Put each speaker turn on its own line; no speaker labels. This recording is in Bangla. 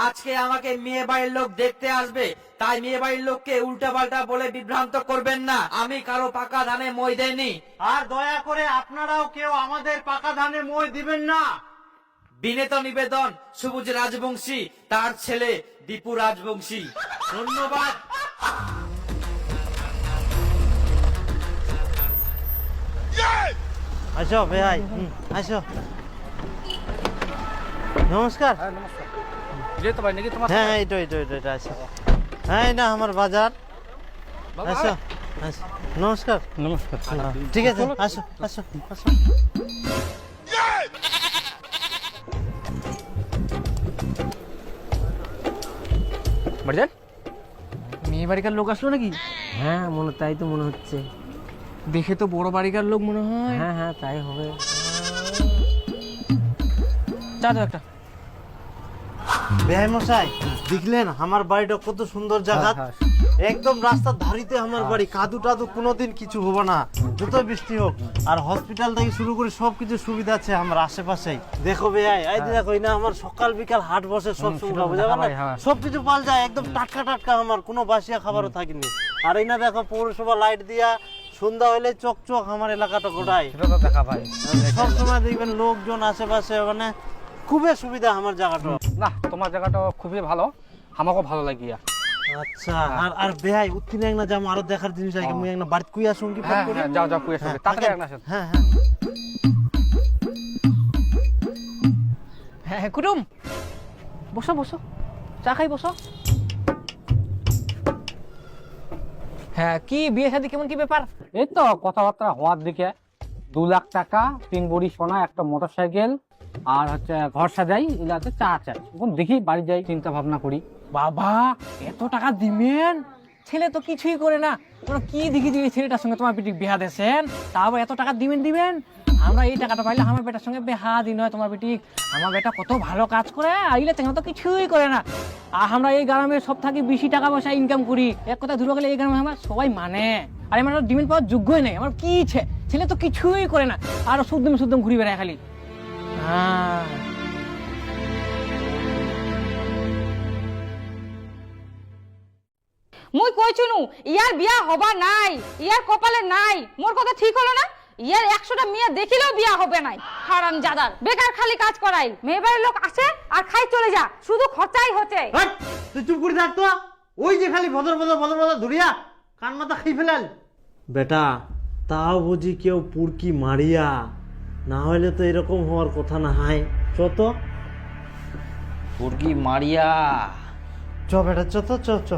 আজকে আমাকে মেয়ে বাড়ির লোক দেখতে আসবে, তাই মেয়ে বাড়ির লোককে উল্টা পাল্টা বলে বিভ্রান্ত করবেন না। আমি কারো পাকা ধানে মই দেয়নি।
আর দয়া করে আপনারাও কেউ আমাদের পাকা ধানে মই দিবেন না।
বিনীত নিবেদন, সবুজ রাজবংশী তার ছেলে দীপু রাজবংশী। ধন্যবাদ।
আসো ভাই, আসো। নমস্কার। হ্যাঁ এটা আসো। হ্যাঁ এটা আমার বাজার। আসো আসো। নমস্কার।
নমস্কার।
ঠিক আছে, আসো আসো আসো।
বাড়িজান, মেয়ে বাড়িকার লোক আসলো নাকি?
হ্যাঁ তাই তো মনে হচ্ছে।
দেখে তো বড় বাড়িকার লোক মনে হয়।
হ্যাঁ তাই হবে।
চা দাও একটা।
বেহাই মশাই, দেখলেন আমার বাড়িটা কত সুন্দর জায়গা। একদম রাস্তার ধারিতে আমার বাড়ি। কাদু টাদু কোনোদিন কিছু হবে না, যত বৃষ্টি হোক। আর হসপিটাল থেকে শুরু করে সবকিছু সুবিধা আছে আমার আশেপাশেই। দেখো বেহাই, এই দেখো না আমার সকাল বিকাল হাট বসে সব সুবিধা বুঝা না, সবকিছু পাওয়া যায় একদম টাটকা টাটকা। আমার কোনো বাসিয়া খাবারও থাকেনি। আর এই না দেখো পৌরসভা লাইট দিয়া সন্ধ্যা হইলে চকচক আমার এলাকাটা গোটাই।
সেটা তো দেখা ভাই।
সব সময় দেখবেন লোকজন আশেপাশে, মানে খুবই সুবিধা আমার জায়গাটা।
না, তোমার জায়গাটা খুবই ভালো, আমাকেও ভালো লাগিয়া।
আচ্ছা, আর বেহাই উত্তিন এক না যাম আরো দেখার জিনিস আছে। মুই এক না বাড়িতে কুইয়া সঙ্গী ফোন করি।
যাও যাও, কুয়ে সঙ্গে তাড়াতাড়ি এক না আসেন।
হ্যাঁ
হ্যাঁ কুটুম, বসো বসো, চা খাই বসো। হ্যাঁ, কি বিয়ে শাদী কেমন কি ব্যাপার?
এই তো কথাবার্তা হওয়ার দিকে। 2 লাখ টাকা, 3 ভরি সোনা, একটা মোটরসাইকেল, আর হচ্ছে ঘর সাজাই, এগুলাতে চা চাই। এখন দেখি বাড়ি যাই, চিন্তা ভাবনা করি।
বাবা, এত টাকা দিবেন? ছেলে তো কিছুই করে না। তোমরা কি দেখি যে এই ছেলেটার সঙ্গে তোমার বেটি বিহা দিয়েছেন, তাও এত টাকা দিবেন? আমরা এই টাকাটা পাইলে আমার বেটার সঙ্গে বিহা দিন হয় তোমার বেটি। আমার বেটা কত ভালো কাজ করে, আইলে তেমন তো কিছুই করে না। আর আমরা এই গ্রামে সব থাকি বেশি টাকা পয়সা ইনকাম করি। এক কথা ধরে গেলে এই গ্রামে আমরা সবাই মানে। আর আমার ডিমেন্ড পাওয়ার যোগ্যই নেই। আমার কি ছেলে তো কিছুই করে না, আর শুদ্ধম ঘুরি বেড়ায় খালি। হ্যাঁ,
মুই কইছুনু ইয়ার বিয়া হবা নাই, ইয়ার কপালে নাই। মোর কথা ঠিক হলো না? ইয়ার 100টা মেয়ে দেখিলেও বিয়া হবে নাই। হারাম জাদার, বেকার খালি কাজ করাই। মেয়ে বাড়ির লোক আসে আর খাই চলে যা, শুধু খরচাই হচ্ছে।
তুই চুপ করে থাক তো। ওই যে খালি ভদর ধুরিয়া কান মাথা খাই ফেলাল। বেটা, তাও বুঝি কেউ পুরকি মারিয়া, না হইলে তো এরকম হওয়ার কথা না। হাই চ
মুরগি মারিয়া।
বেটা চ।